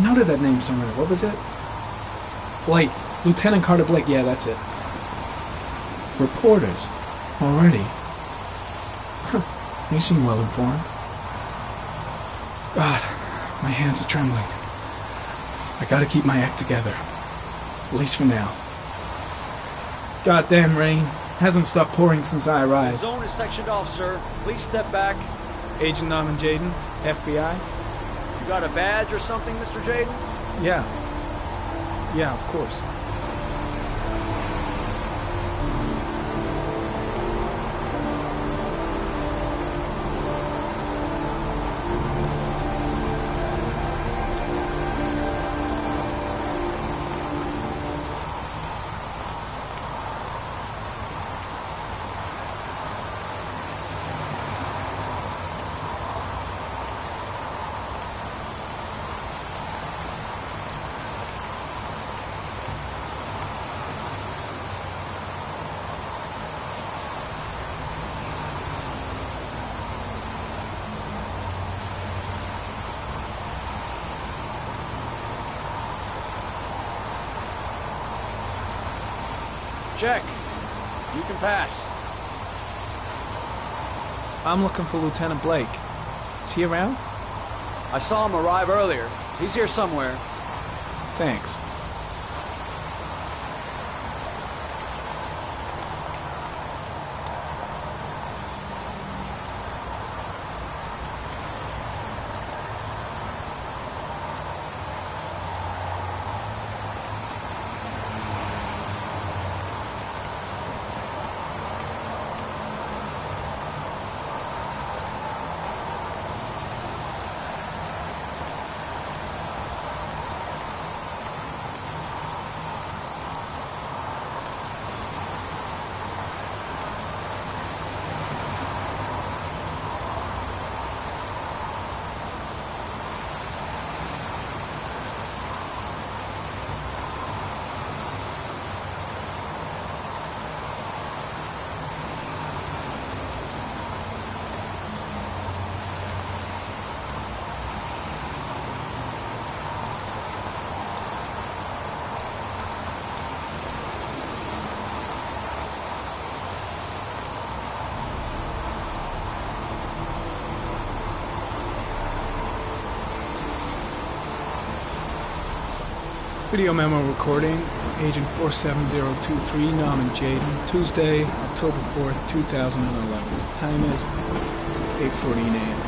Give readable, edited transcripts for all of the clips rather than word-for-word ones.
noted that name somewhere. What was it? Blake. Lieutenant Carter Blake. Yeah, that's it. Reporters. Already. Huh. They seem well informed. God, my hands are trembling. I gotta keep my act together. At least for now. Goddamn rain. Hasn't stopped pouring since I arrived. The zone is sectioned off, sir. Please step back. Agent Norman Jaden, FBI. You got a badge or something, Mr. Jaden? Yeah. Yeah, of course. Check. You can pass. I'm looking for Lieutenant Blake. Is he around? I saw him arrive earlier. He's here somewhere. Thanks. Video memo recording, Agent 47023, Norman Jaden, Tuesday, October 4th, 2011. Time is 8:14 a.m.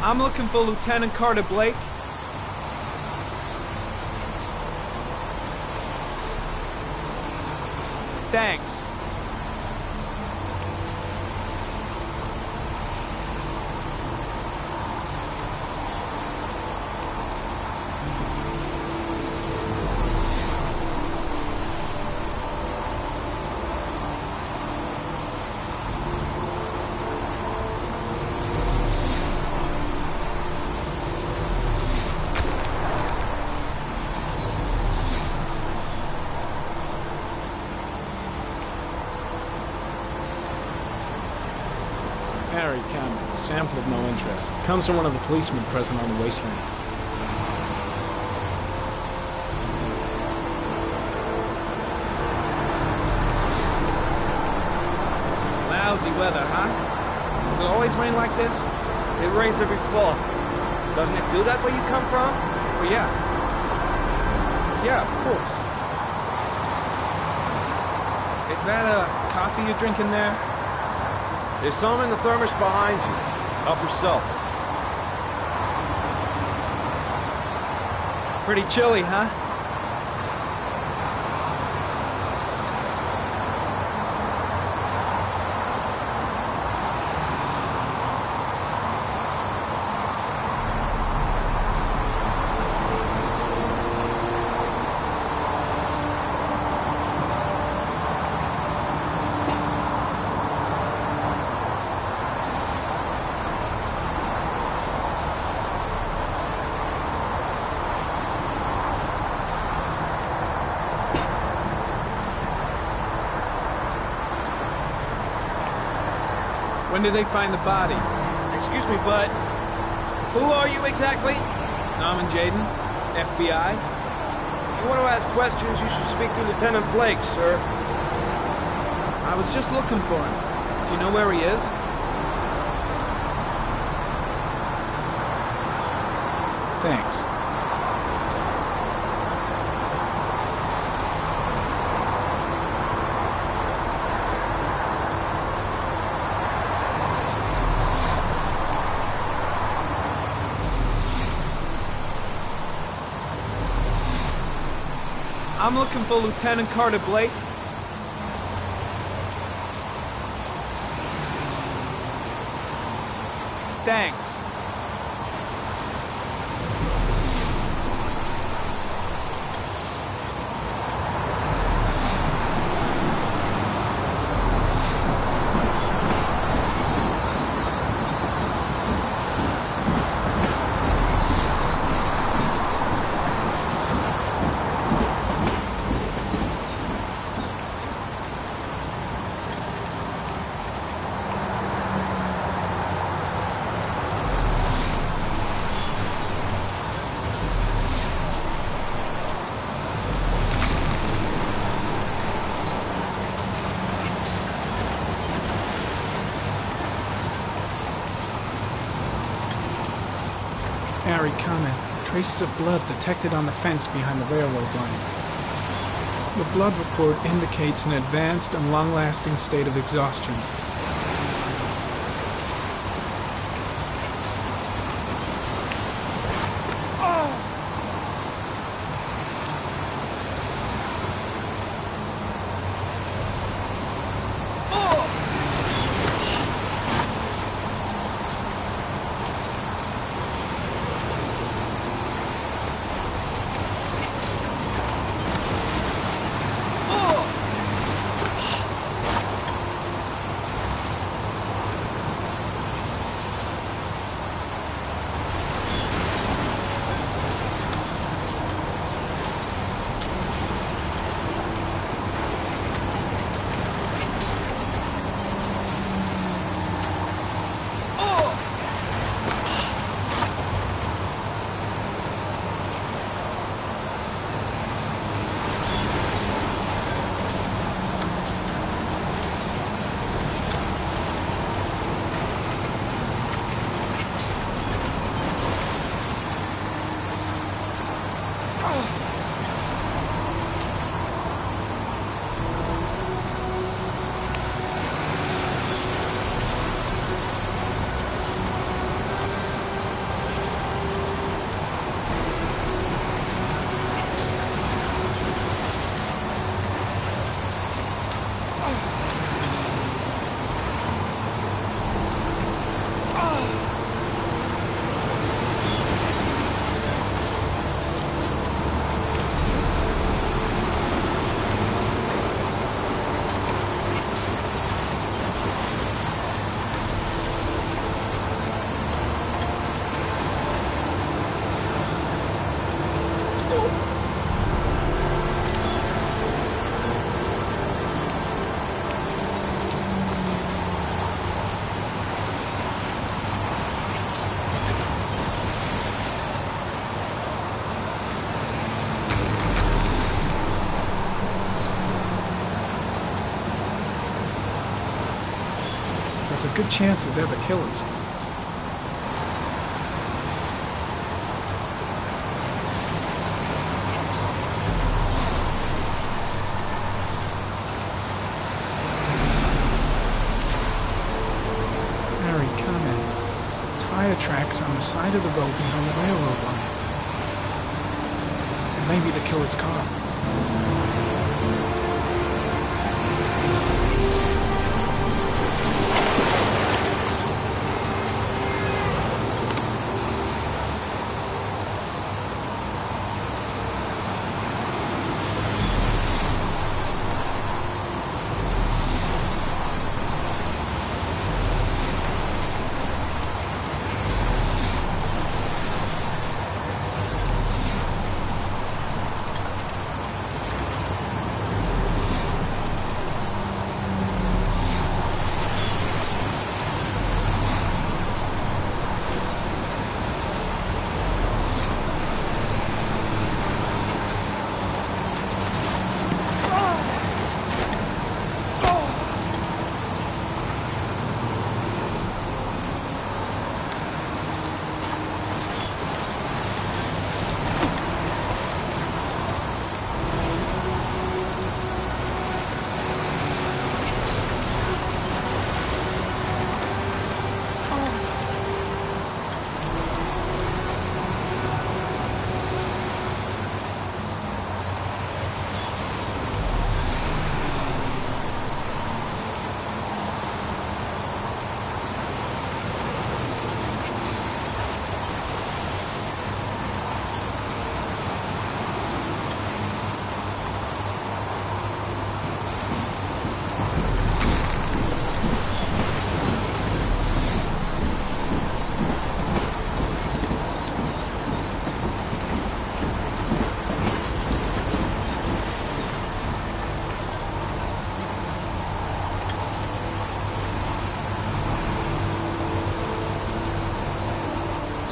I'm looking for Lieutenant Carter Blake. Thanks. Harry Cameron, sample of no interest. Comes from one of the policemen present on the waste ramp. Lousy weather, huh? Does it always rain like this? It rains every fall. Doesn't it do that where you come from? Oh, yeah. Yeah, of course. Is that a coffee you're drinking there? There's some in the thermos behind you. Help yourself. Pretty chilly, huh? When did they find the body? Excuse me, but who are you exactly? Norman Jaden, FBI. If you want to ask questions, you should speak to Lieutenant Blake, sir. I was just looking for him. Do you know where he is? Thanks. I'm looking for Lieutenant Carter Blake. Thanks. Harry, comment. Traces of blood detected on the fence behind the railroad line. The blood report indicates an advanced and long-lasting state of exhaustion. There's a good chance that they're the killers. Harry, comment. Tire tracks on the side of the road behind the railroad line. It may be the killer's car.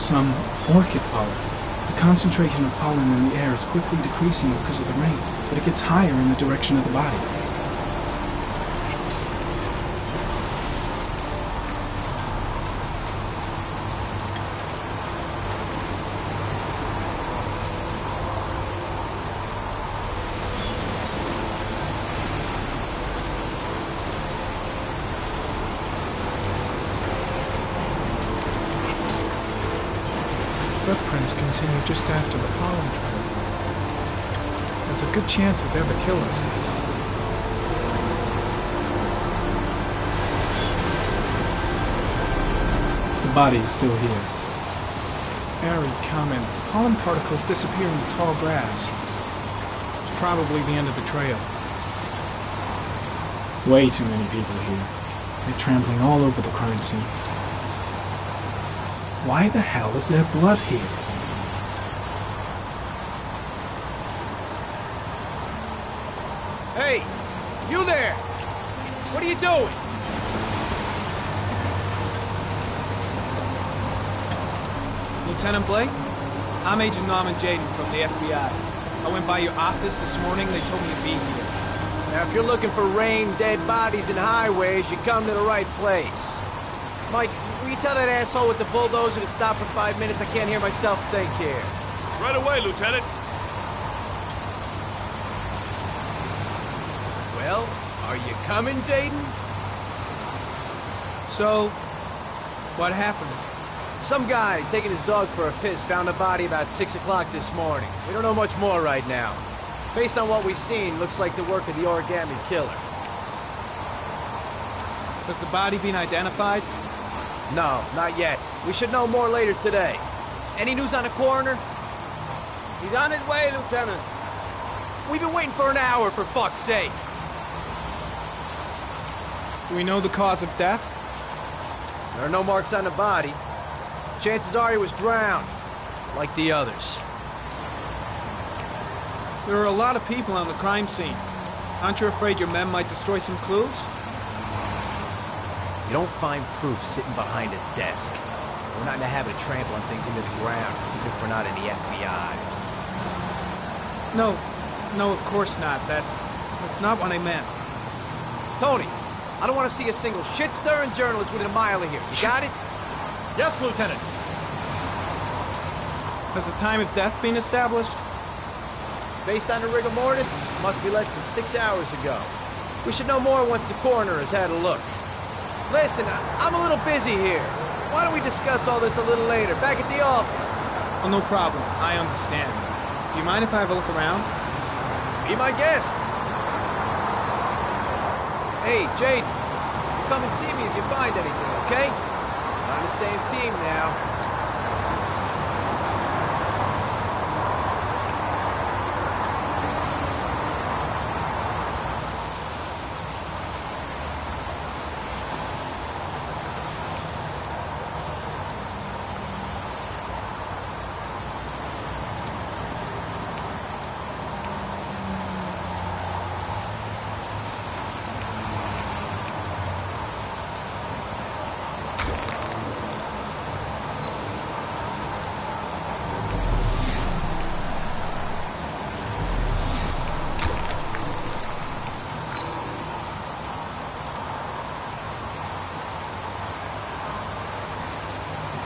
Some orchid pollen. The concentration of pollen in the air is quickly decreasing because of the rain, but it gets higher in the direction of the body. Footprints continue just after the pollen trail. There's a good chance that they're the killers. The body is still here. Airy comment. Pollen particles disappear in the tall grass. It's probably the end of the trail. Way too many people here. They're trampling all over the crime scene. Why the hell is there blood here? Hey! You there! What are you doing? Lieutenant Blake? I'm Agent Norman Jaden from the FBI. I went by your office this morning. They told me to be here. Now, if you're looking for rain, dead bodies, and highways, you come to the right place. Mike, will you tell that asshole with the bulldozer to stop for 5 minutes? I can't hear myself think here. Right away, Lieutenant. Well, are you coming, Jaden? So, what happened? Some guy taking his dog for a piss found a body about 6 o'clock this morning. We don't know much more right now. Based on what we've seen, looks like the work of the origami killer. Has the body been identified? No, not yet. We should know more later today. Any news on the coroner? He's on his way, Lieutenant. We've been waiting for an hour, for fuck's sake. Do we know the cause of death? There are no marks on the body. Chances are he was drowned, like the others. There are a lot of people on the crime scene. Aren't you afraid your men might destroy some clues? You don't find proof sitting behind a desk. We're not in the habit of trampling things into the ground, even if we're not in the FBI. No, of course not. That's not what I meant. Tony, I don't want to see a single shit-stirring journalist within a mile of here. You got it? Yes, Lieutenant. Has the time of death been established? Based on the rigor mortis, must be less than 6 hours ago. We should know more once the coroner has had a look. Listen, I'm a little busy here. Why don't we discuss all this a little later, back at the office? Oh, no problem. I understand. Do you mind if I have a look around? Be my guest. Hey, Jade, you come and see me if you find anything, okay? We're on the same team now.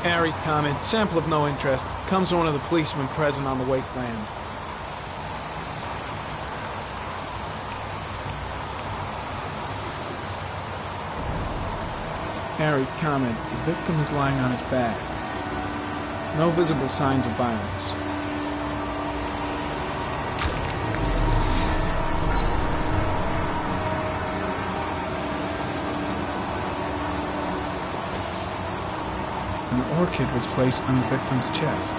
Airy comment, sample of no interest, comes from one of the policemen present on the wasteland. Airy comment, the victim is lying on his back. No visible signs of violence. An orchid was placed on the victim's chest.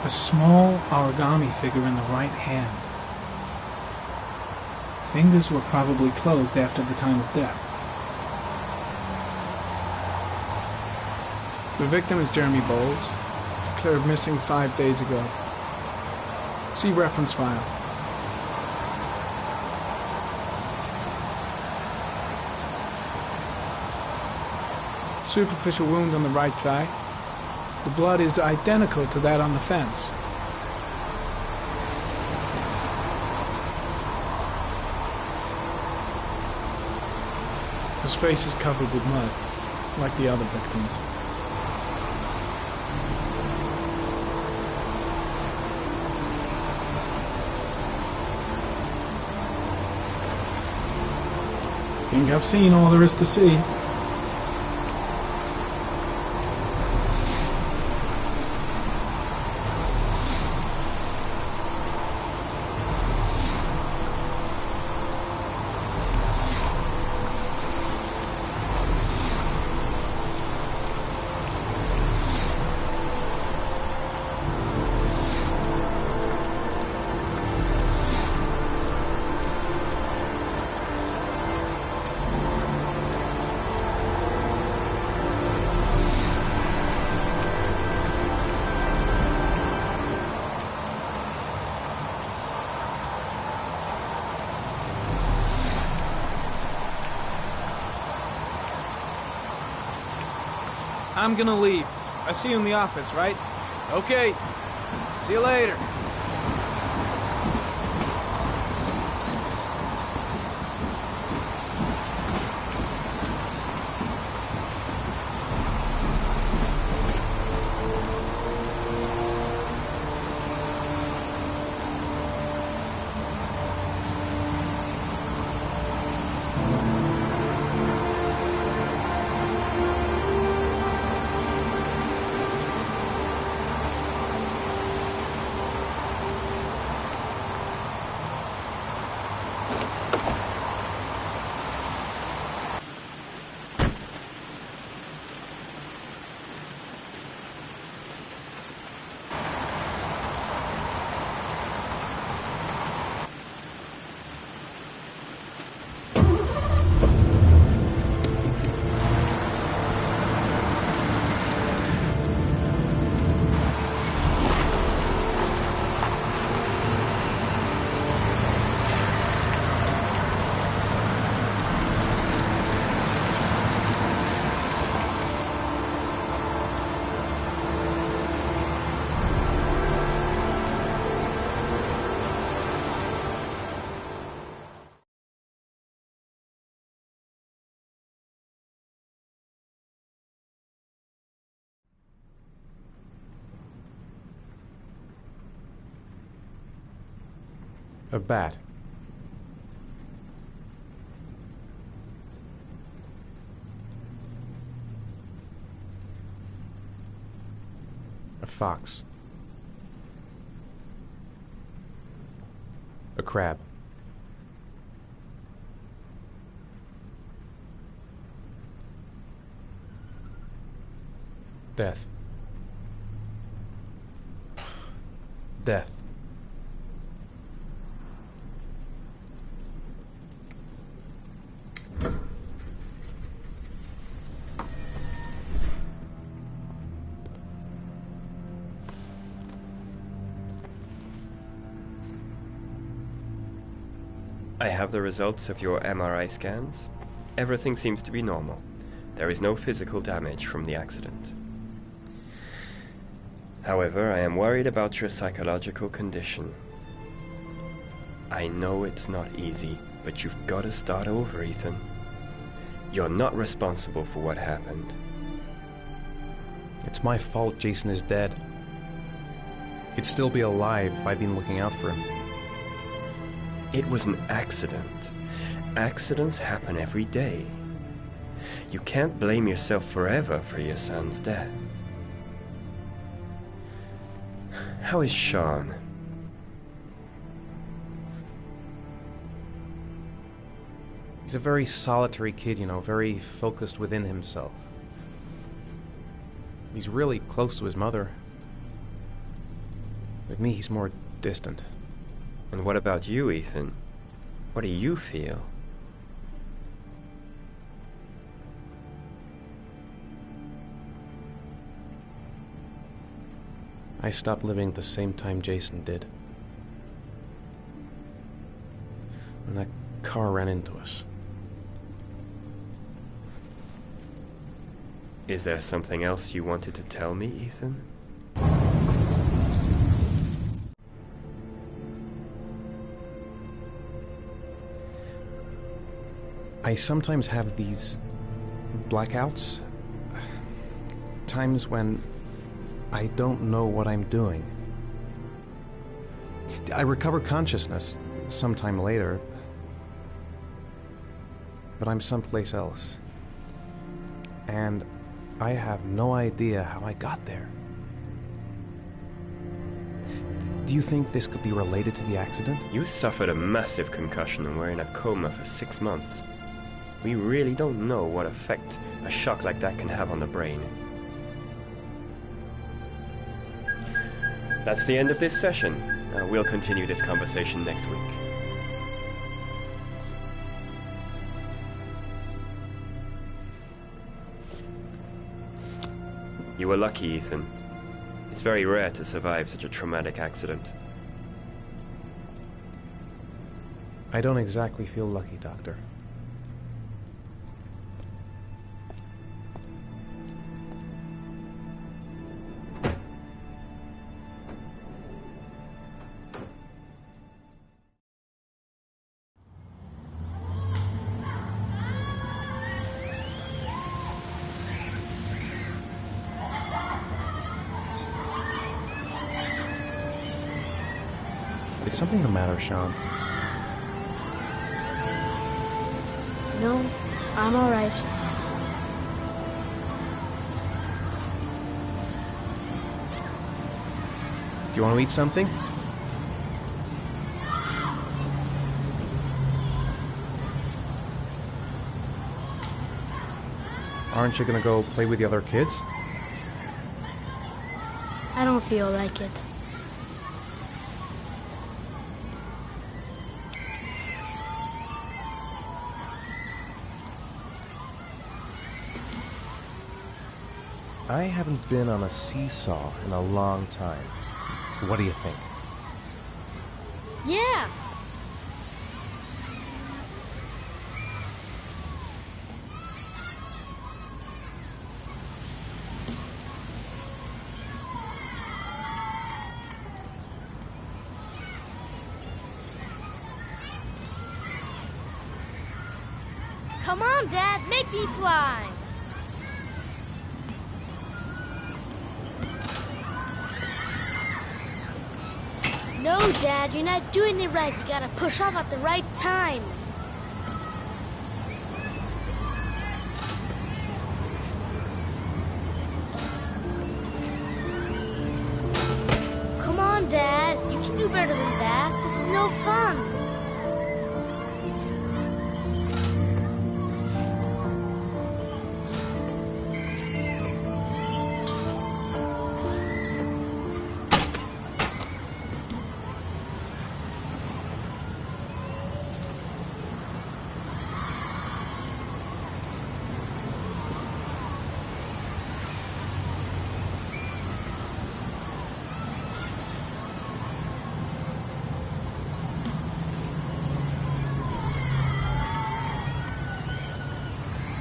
A small origami figure in the right hand. Fingers were probably closed after the time of death. The victim is Jeremy Bowles, declared missing 5 days ago. See reference file. Superficial wound on the right thigh. The blood is identical to that on the fence. His face is covered with mud, like the other victims. Think I've seen all there is to see. I'm gonna leave. I see you in the office, right? Okay. See you later. A bat. A fox. A crab. Death. Death. I have the results of your MRI scans. Everything seems to be normal. There is no physical damage from the accident. However, I am worried about your psychological condition. I know it's not easy, but you've got to start over, Ethan. You're not responsible for what happened. It's my fault Jason is dead. He'd still be alive if I'd been looking out for him. It was an accident. Accidents happen every day. You can't blame yourself forever for your son's death. How is Sean? He's a very solitary kid, you know, very focused within himself. He's really close to his mother. With me, he's more distant. And what about you, Ethan? What do you feel? I stopped living at the same time Jason did. When that car ran into us. Is there something else you wanted to tell me, Ethan? I sometimes have these blackouts. Times when I don't know what I'm doing. I recover consciousness sometime later, but I'm someplace else. And I have no idea how I got there. Do you think this could be related to the accident? You suffered a massive concussion and were in a coma for 6 months. We really don't know what effect a shock like that can have on the brain. That's the end of this session. We'll continue this conversation next week. You were lucky, Ethan. It's very rare to survive such a traumatic accident. I don't exactly feel lucky, Doctor. Is something the matter, Sean? No, I'm all right. Do you want to eat something? Aren't you gonna go play with the other kids? I don't feel like it. I haven't been on a seesaw in a long time. What do you think? Yeah! Come on, Dad, make me fly! No, Dad, you're not doing it right. You gotta push off at the right time. Come on, Dad. You can do better than that. This is no fun.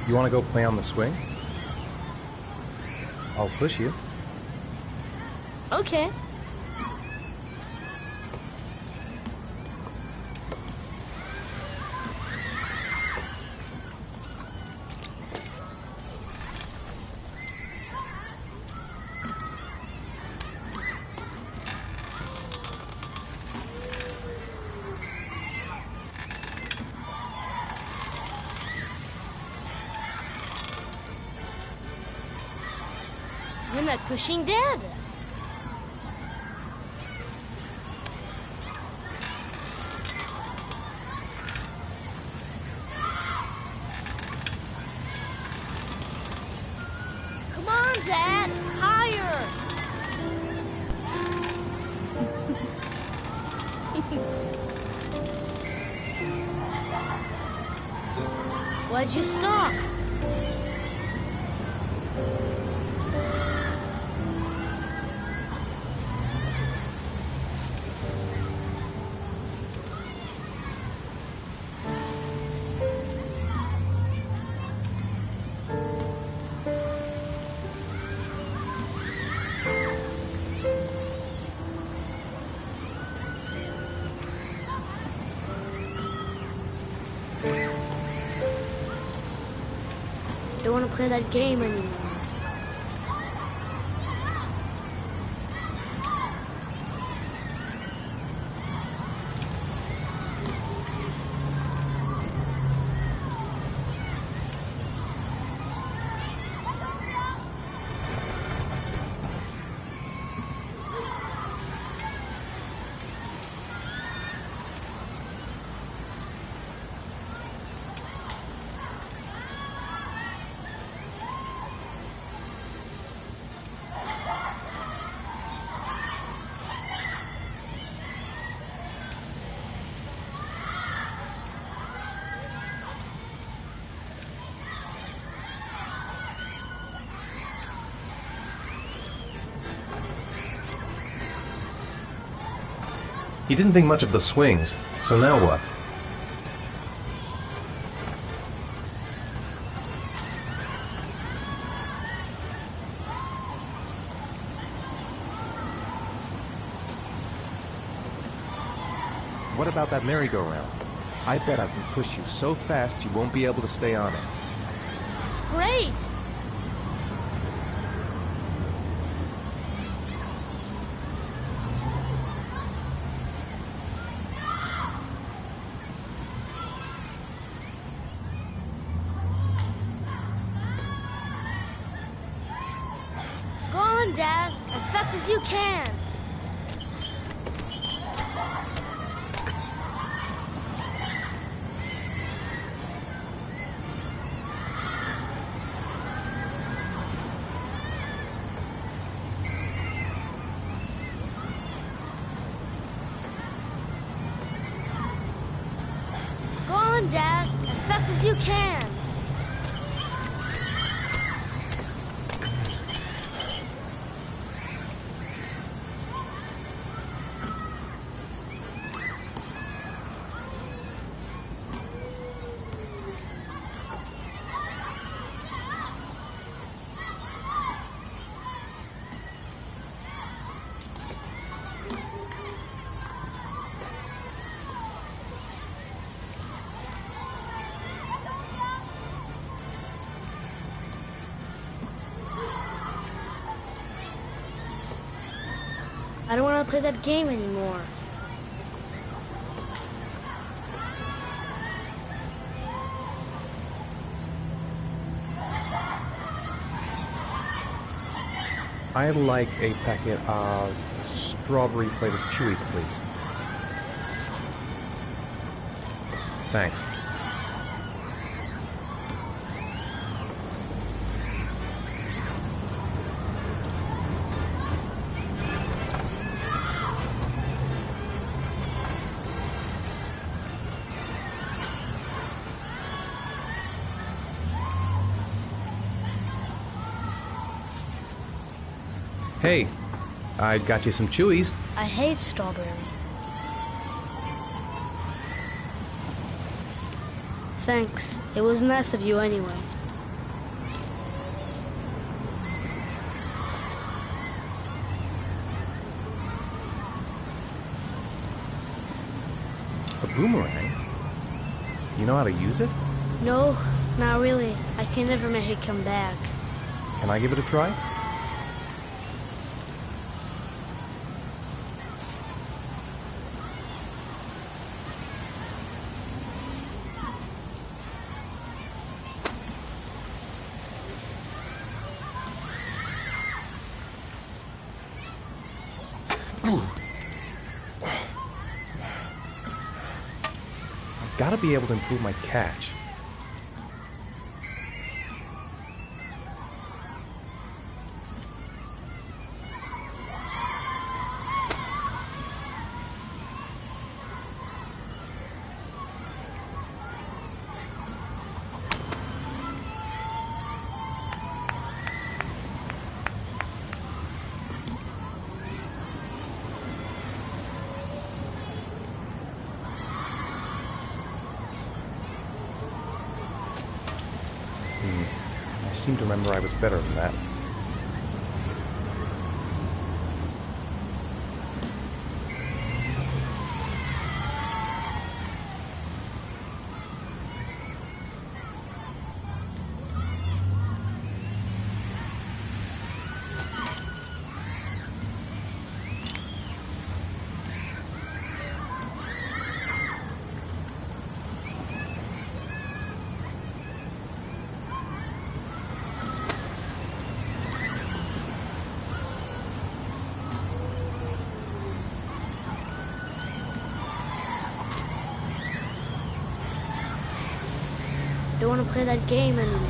You want to go play on the swing? I'll push you. Okay. You're not pushing Dad. Come on, Dad. Higher. Why'd you stop? don't want to play that game anymore. He didn't think much of the swings, so now what? What about that merry-go-round? I bet I can push you so fast you won't be able to stay on it. Great! Go on, Dad, as fast as you can. Go on, Dad, as fast as you can. I don't want to play that game anymore. I'd like a packet of strawberry-flavored chewies, please. Thanks. Hey, I got you some chewies. I hate strawberry. Thanks. It was nice of you anyway. A boomerang? You know how to use it? No, not really. I can never make it come back. Can I give it a try? I've got to be able to improve my catch. I seem to remember I was better than that. don't want to play that game anymore.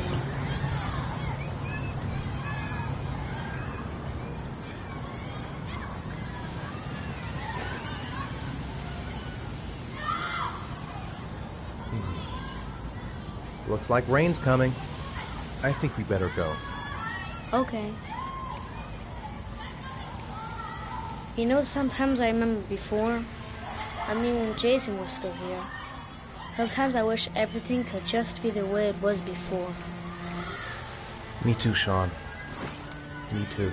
Looks like rain's coming. I think we better go. Okay. You know, sometimes I remember before. I mean, when Jason was still here. Sometimes I wish everything could just be the way it was before. Me too, Sean. Me too.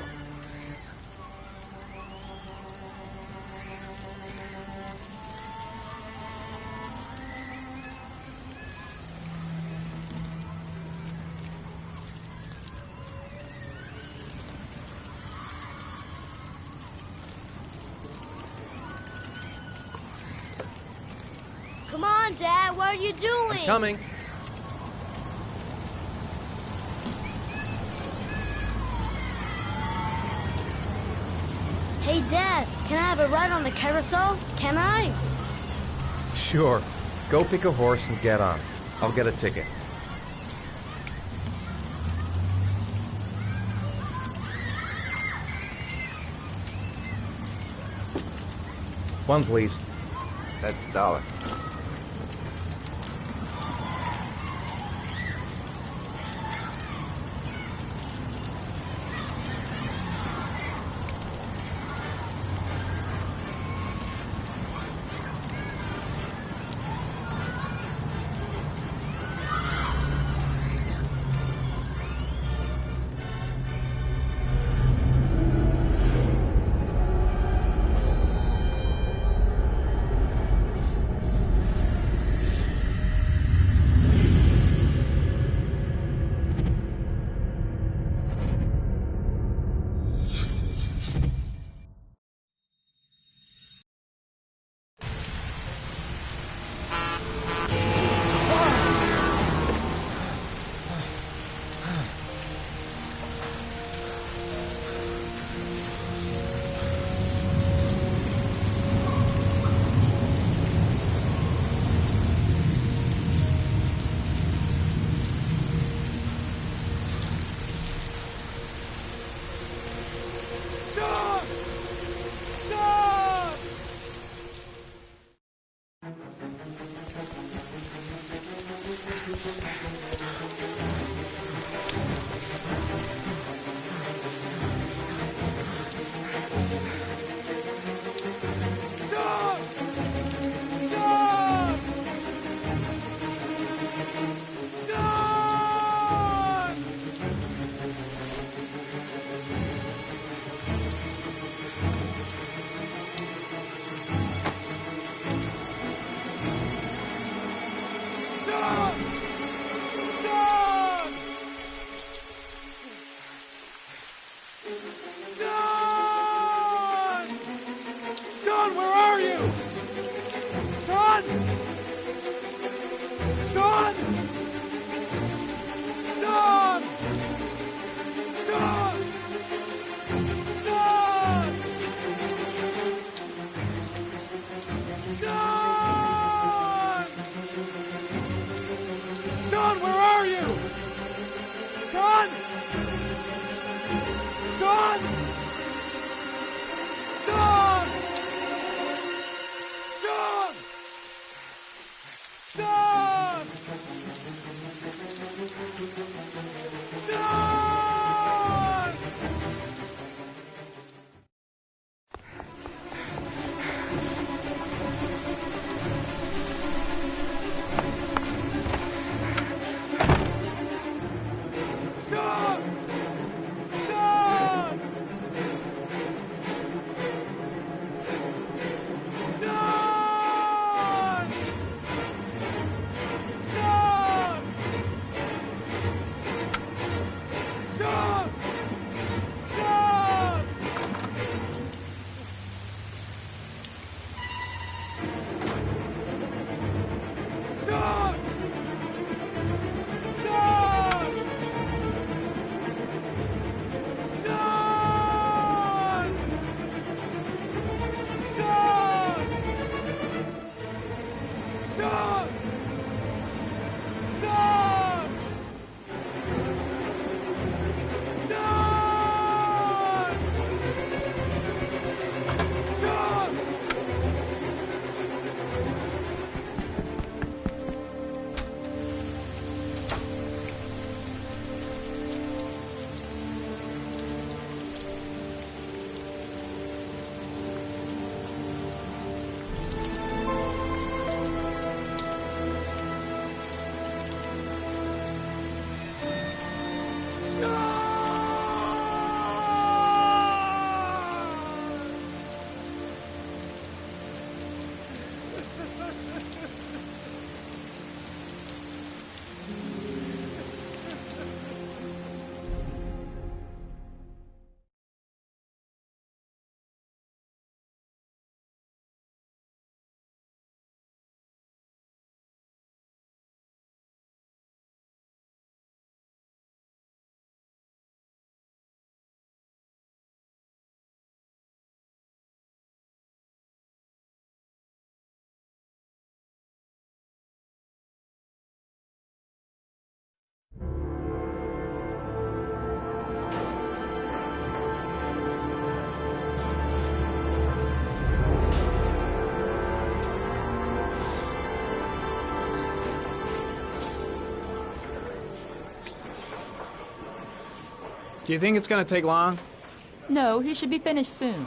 Come on, Dad, what are you doing? I'm coming. Hey, Dad, can I have a ride on the carousel? Can I? Sure. Go pick a horse and get on. I'll get a ticket. One, please. That's $1. Do you think it's gonna take long? No, he should be finished soon.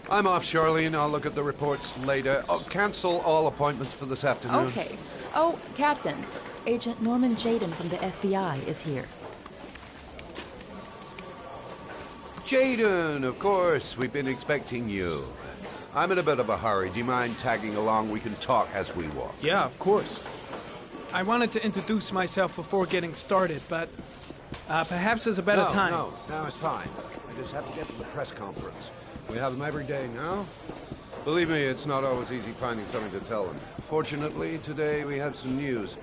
I'm off, Charlene. I'll look at the reports later. I'll cancel all appointments for this afternoon. Okay. Oh, Captain. Agent Norman Jaden from the FBI is here. Jaden, of course. We've been expecting you. I'm in a bit of a hurry. Do you mind tagging along? We can talk as we walk. Yeah, of course. I wanted to introduce myself before getting started, but perhaps there's a better time. No, it's fine. I just have to get to the press conference. We have them every day now. Believe me, it's not always easy finding something to tell them. Fortunately, today we have some news.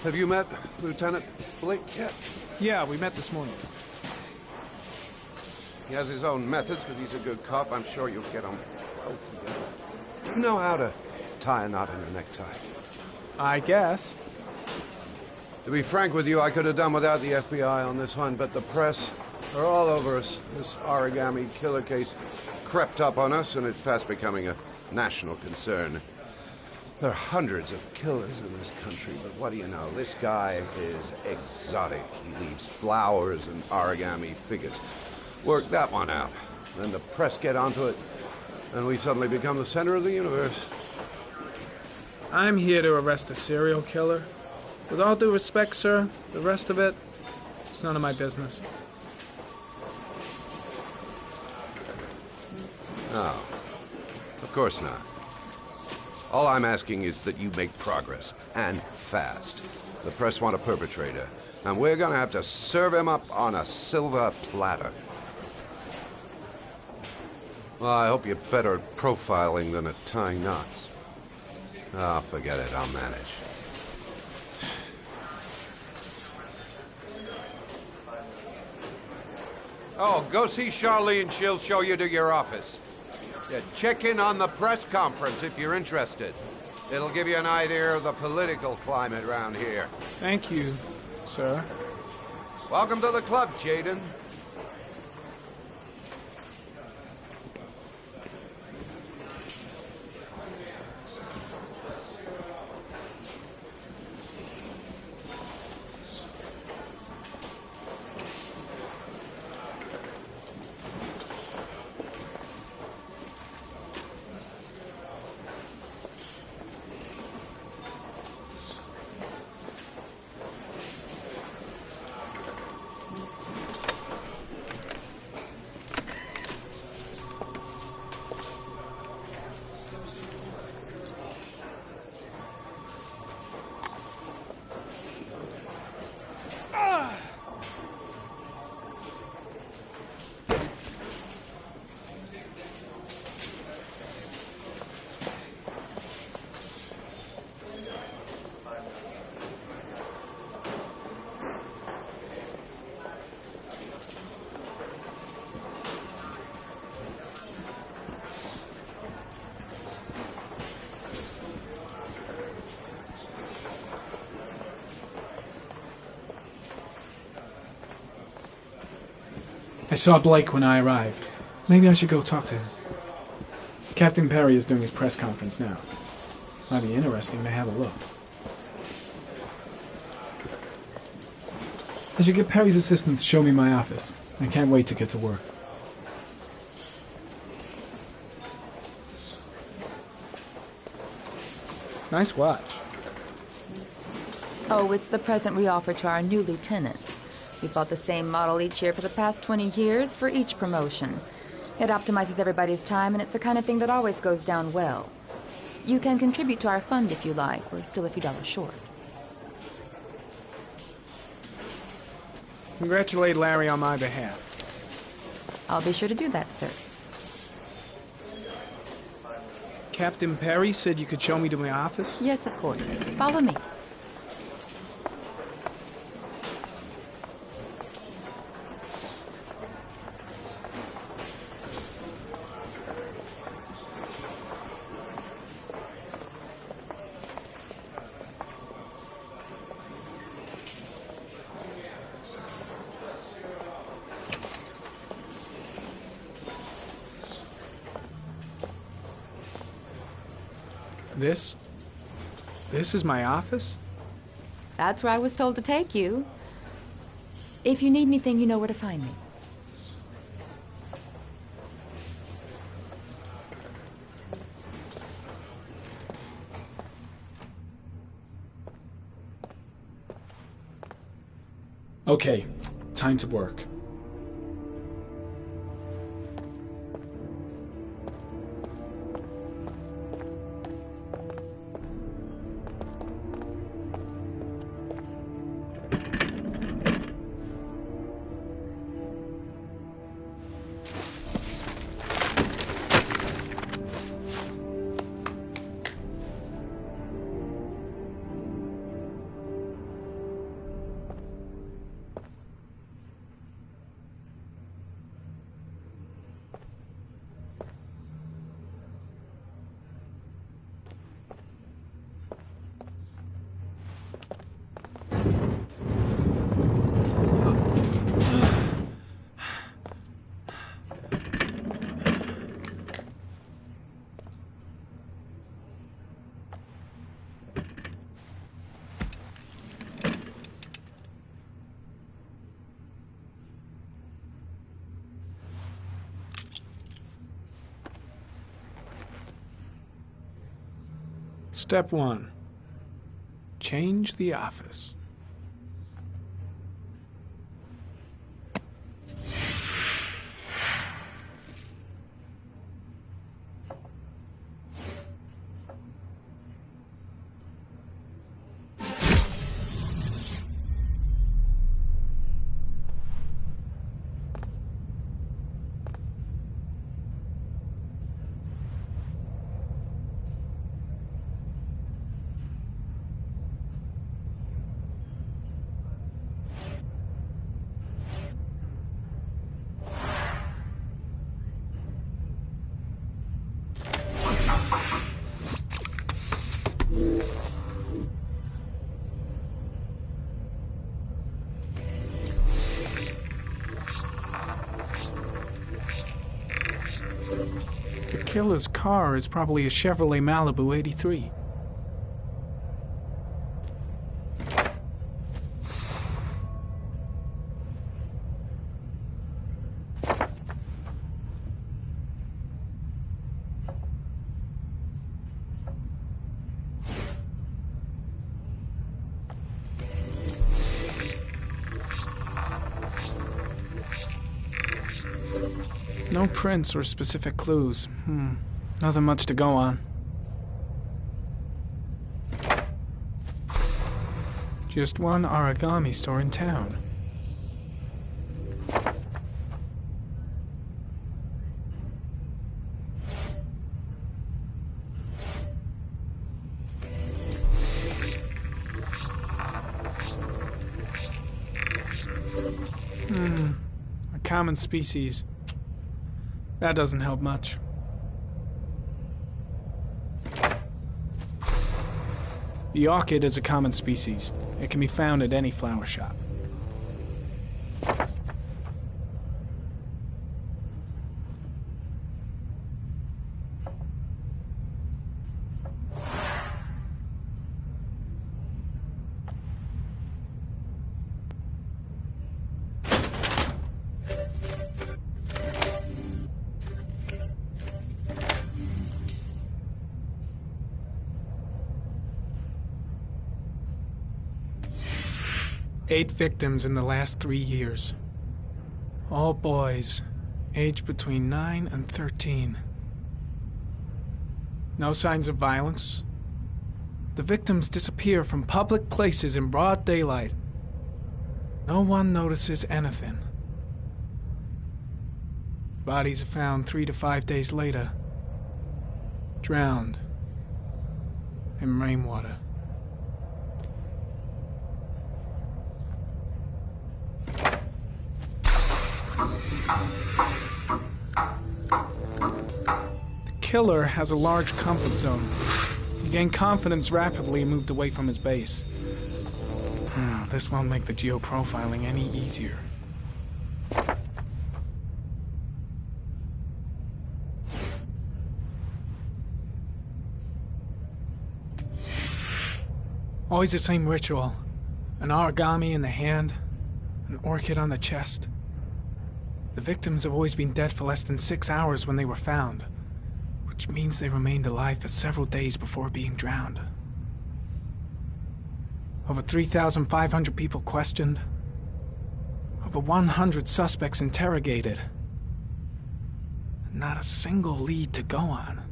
Have you met Lieutenant Blake yet? Yeah, we met this morning. He has his own methods, but he's a good cop. I'm sure you'll get on well together. Do you know how to tie a knot in a necktie? I guess. To be frank with you, I could have done without the FBI on this one, but the press are all over us. This origami killer case crept up on us, and it's fast becoming a national concern. There are hundreds of killers in this country, but what do you know? This guy is exotic. He leaves flowers and origami figures. Work that one out. Then the press get onto it, and we suddenly become the center of the universe. I'm here to arrest a serial killer. With all due respect, sir, the rest of it, it's none of my business. No, of course not. All I'm asking is that you make progress, and fast. The press want a perpetrator, and we're gonna have to serve him up on a silver platter. Well, I hope you're better at profiling than at tying knots. Oh, forget it, I'll manage. Oh, go see Charlene, she'll show you to your office. Yeah, check in on the press conference if you're interested. It'll give you an idea of the political climate around here. Thank you, sir. Welcome to the club, Jaden. saw Blake when I arrived. Maybe I should go talk to him. Captain Perry is doing his press conference now. Might be interesting to have a look. I should get Perry's assistant to show me my office. I can't wait to get to work. Nice watch. Oh, it's the present we offer to our new lieutenants. We bought the same model each year for the past 20 years for each promotion. It optimizes everybody's time, and it's the kind of thing that always goes down well. You can contribute to our fund if you like. We're still a few dollars short. Congratulate Larry on my behalf. I'll be sure to do that, sir. Captain Perry said you could show me to my office? Yes, of course. Follow me. This is my office? That's where I was told to take you. If you need anything, you know where to find me. Okay, time to work. Step 1. Change the office. The killer's car is probably a Chevrolet Malibu 83. No prints or specific clues. Nothing much to go on. Just one origami store in town. A common species. That doesn't help much. The orchid is a common species. It can be found at any flower shop. 8 victims in the last 3 years. All boys, aged between 9 and 13. No signs of violence. The victims disappear from public places in broad daylight. No one notices anything. Bodies are found 3 to 5 days later, drowned in rainwater. The killer has a large comfort zone. He gained confidence rapidly and moved away from his base. This won't make the geoprofiling any easier. Always the same ritual. An origami in the hand, an orchid on the chest. The victims have always been dead for less than 6 hours when they were found, which means they remained alive for several days before being drowned. Over 3,500 people questioned. Over 100 suspects interrogated. Not a single lead to go on.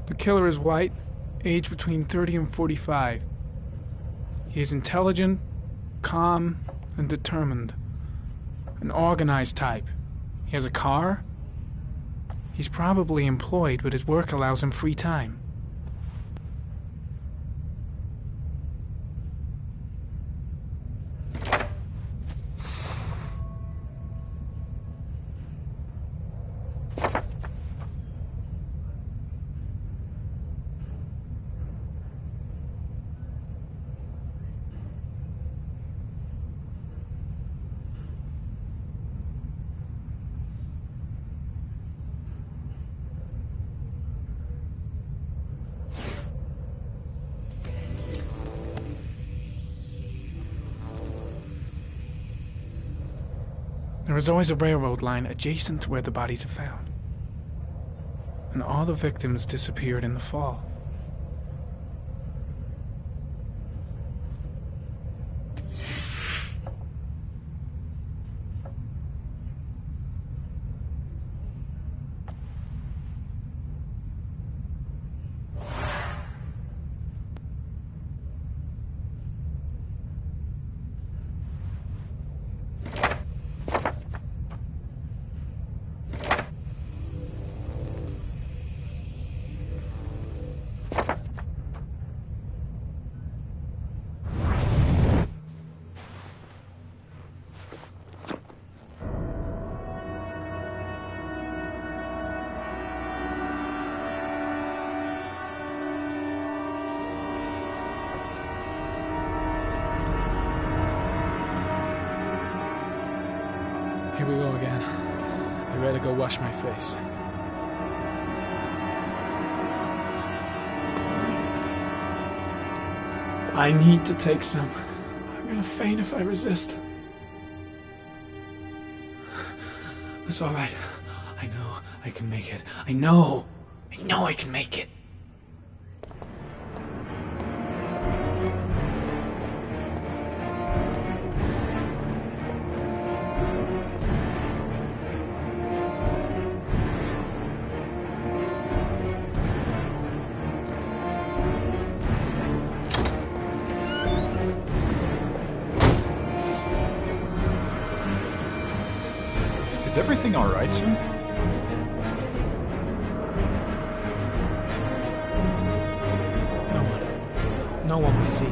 The killer is white, aged between 30 and 45. He is intelligent, calm, and determined. An organized type. He has a car. He's probably employed, but his work allows him free time. There is always a railroad line adjacent to where the bodies are found. And all the victims disappeared in the fall. Here we go again. I better go wash my face. I need to take some. I'm gonna faint if I resist. It's all right. I know I can make it. I know I can make it. Is everything all right, sir? No one will see.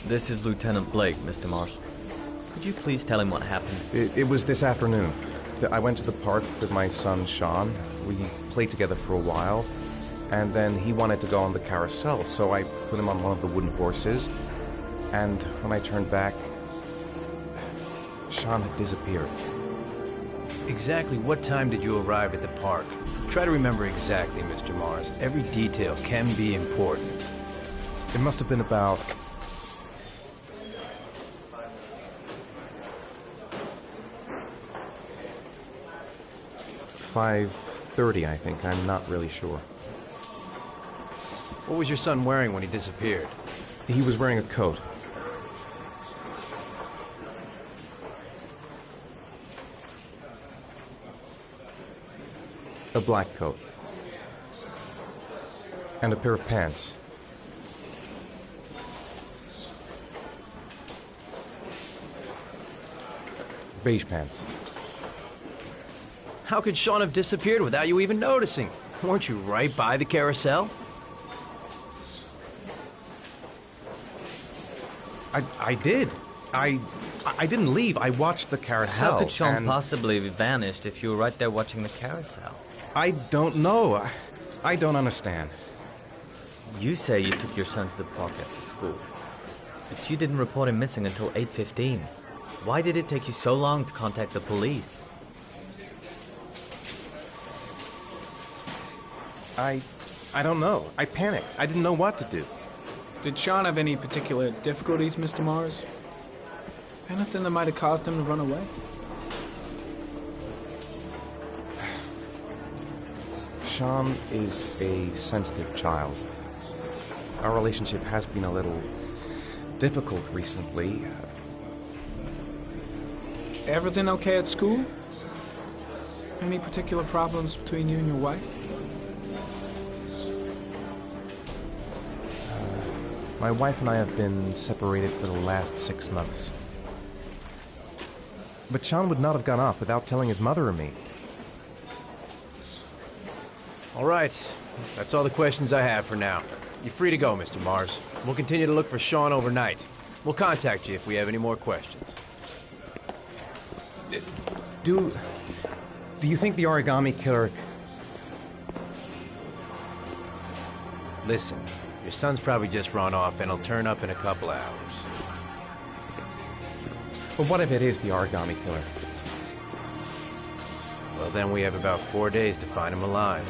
This is Lieutenant Blake, Mr. Marsh. Could you please tell him what happened? It was this afternoon. I went to the park with my son, Sean. We played together for a while, and then he wanted to go on the carousel, so I put him on one of the wooden horses, and when I turned back, Sean had disappeared. Exactly what time did you arrive at the park? Try to remember exactly, Mr. Mars. Every detail can be important. It must have been about 5:30, I think. I'm not really sure. What was your son wearing when he disappeared? He was wearing a coat. A black coat. And a pair of pants. Beige pants. How could Sean have disappeared without you even noticing? Weren't you right by the carousel? I did. I didn't leave. I watched the carousel. How could Sean possibly have vanished if you were right there watching the carousel? I don't know. I don't understand. You say you took your son to the park after school, but you didn't report him missing until 8:15. Why did it take you so long to contact the police? I don't know. I panicked. I didn't know what to do. Did Sean have any particular difficulties, Mr. Mars? Anything that might have caused him to run away? Sean is a sensitive child. Our relationship has been a little difficult recently. Everything okay at school? Any particular problems between you and your wife? My wife and I have been separated for the last 6 months. But Sean would not have gone off without telling his mother or me. All right. That's all the questions I have for now. You're free to go, Mr. Mars. We'll continue to look for Sean overnight. We'll contact you if we have any more questions. Do you think the origami killer... Listen, your son's probably just run off and he'll turn up in a couple hours. But what if it is the origami killer? Well, then we have about 4 days to find him alive.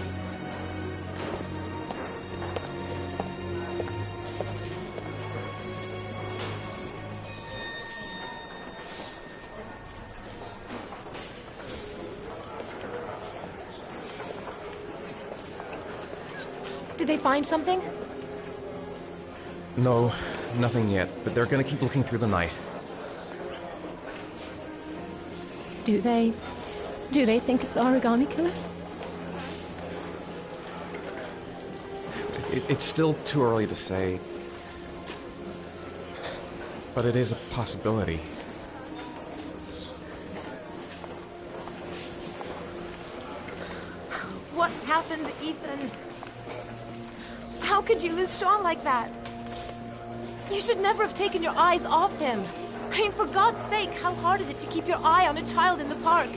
Did they find something? No, nothing yet, but they're gonna keep looking through the night. Do they think it's the origami killer? It's still too early to say, but it is a possibility. What happened, Ethan? How could you lose Sean like that? You should never have taken your eyes off him. I mean, for God's sake, how hard is it to keep your eye on a child in the park?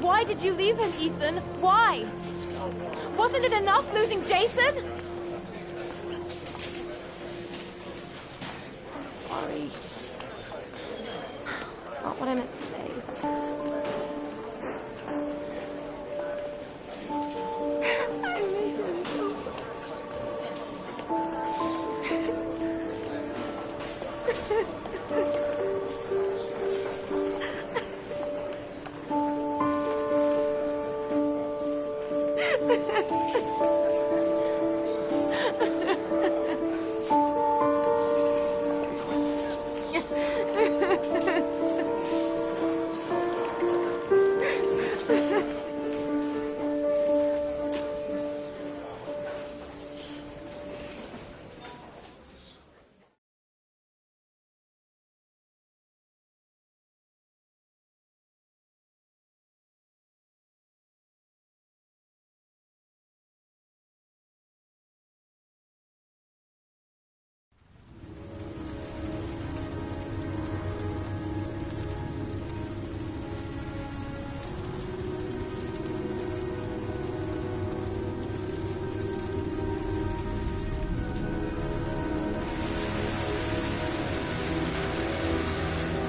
Why did you leave him, Ethan? Why? Wasn't it enough losing Jason? I'm sorry. It's not what I meant to say.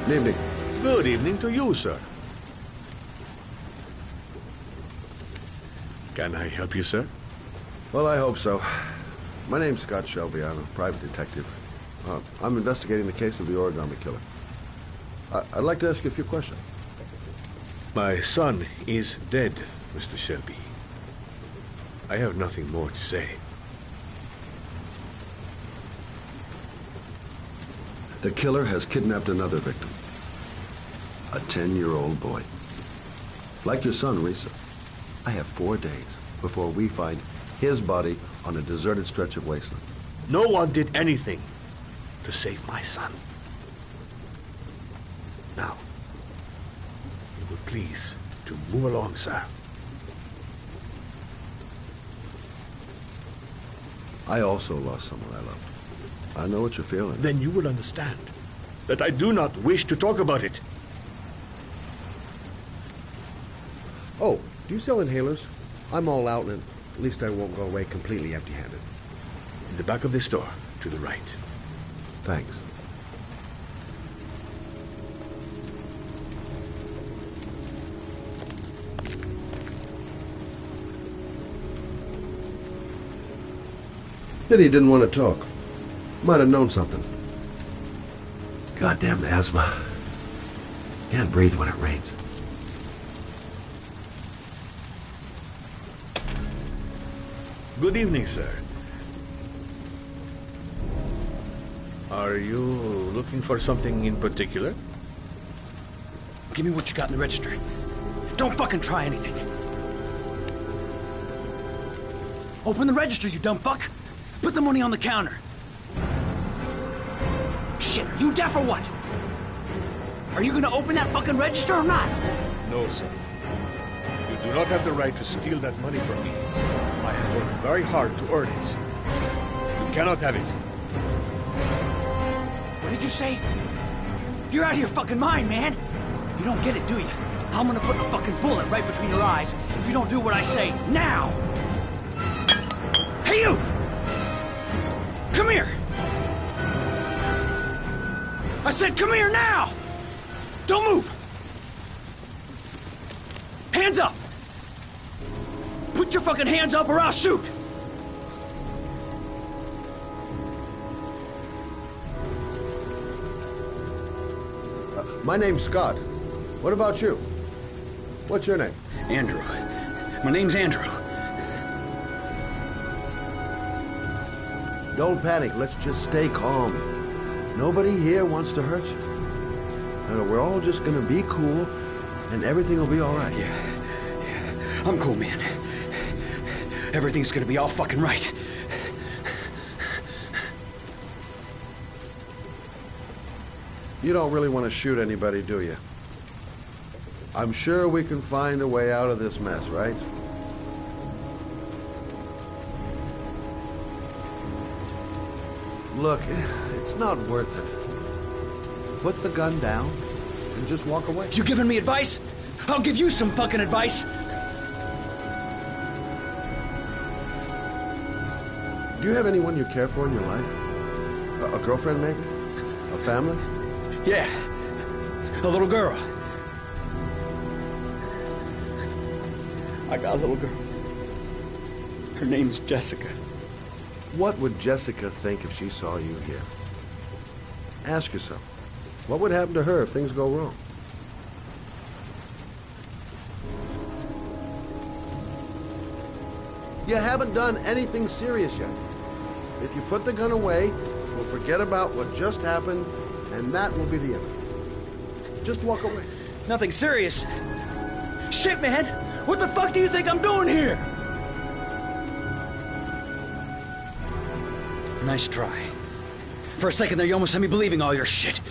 Good evening. Good evening to you, sir. Can I help you, sir? Well, I hope so. My name's Scott Shelby. I'm a private detective. I'm investigating the case of the origami killer. I'd like to ask you a few questions. My son is dead, Mr. Shelby. I have nothing more to say. The killer has kidnapped another victim. A 10-year-old boy. Like your son, Risa. I have 4 days before we find his body on a deserted stretch of wasteland. No one did anything to save my son. Now, you would please to move along, sir. I also lost someone I loved. I know what you're feeling. Then you will understand that I do not wish to talk about it. Oh, do you sell inhalers? I'm all out, and at least I won't go away completely empty-handed. In the back of this store, to the right. Thanks. Pity he didn't want to talk. Might have known something. Goddamn asthma. Can't breathe when it rains. Good evening, sir. Are you looking for something in particular? Give me what you got in the register. Don't fucking try anything. Open the register, you dumb fuck. Put the money on the counter. Shit, are you deaf or what? Are you gonna open that fucking register or not? No, sir. You do not have the right to steal that money from me. I have worked very hard to earn it. You cannot have it. What did you say? You're out of your fucking mind, man. You don't get it, do you? I'm gonna put a fucking bullet right between your eyes if you don't do what I say now. Hey, you! Come here! I said come here now! Don't move! Hands up! Put your fucking hands up or I'll shoot! My name's Scott. What about you? What's your name? Andrew. My name's Andrew. Don't panic. Let's just stay calm. Nobody here wants to hurt you. We're all just gonna be cool, and everything will be all right. Yeah. I'm cool, man. Everything's gonna be all fucking right. You don't really want to shoot anybody, do you? I'm sure we can find a way out of this mess, right? Look, it's not worth it. Put the gun down and just walk away. You giving me advice? I'll give you some fucking advice. Do you have anyone you care for in your life? A girlfriend, maybe? A family? Yeah. A little girl. I got a little girl. Her name's Jessica. What would Jessica think if she saw you here? Ask yourself, what would happen to her if things go wrong? You haven't done anything serious yet. If you put the gun away, we'll forget about what just happened, and that will be the end. Just walk away. Nothing serious. Shit, man! What the fuck do you think I'm doing here? Nice try. For a second there, you almost had me believing all your shit.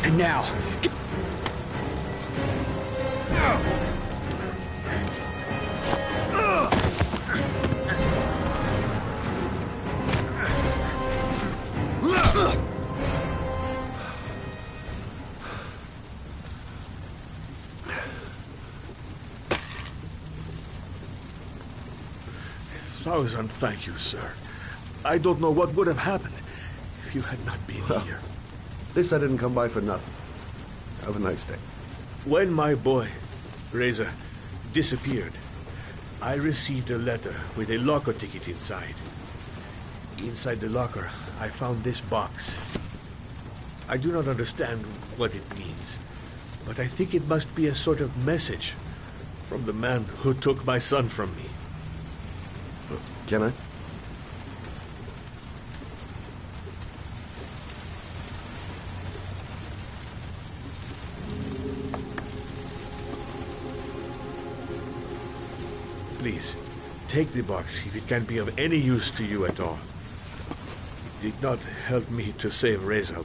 And now... Thousand thank you, sir. I don't know what would have happened if you had not been Well, here. At least I didn't come by for nothing. Have a nice day. When my boy, Reza, disappeared, I received a letter with a locker ticket inside. Inside the locker, I found this box. I do not understand what it means, but I think it must be a sort of message from the man who took my son from me. Can I? Please, take the box if it can be of any use to you at all. It did not help me to save Reza,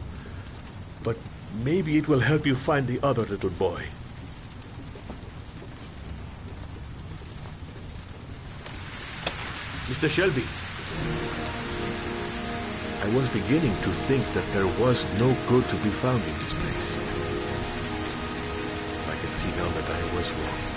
but maybe it will help you find the other little boy. Mr. Shelby, I was beginning to think that there was no good to be found in this place. I can see now that I was wrong.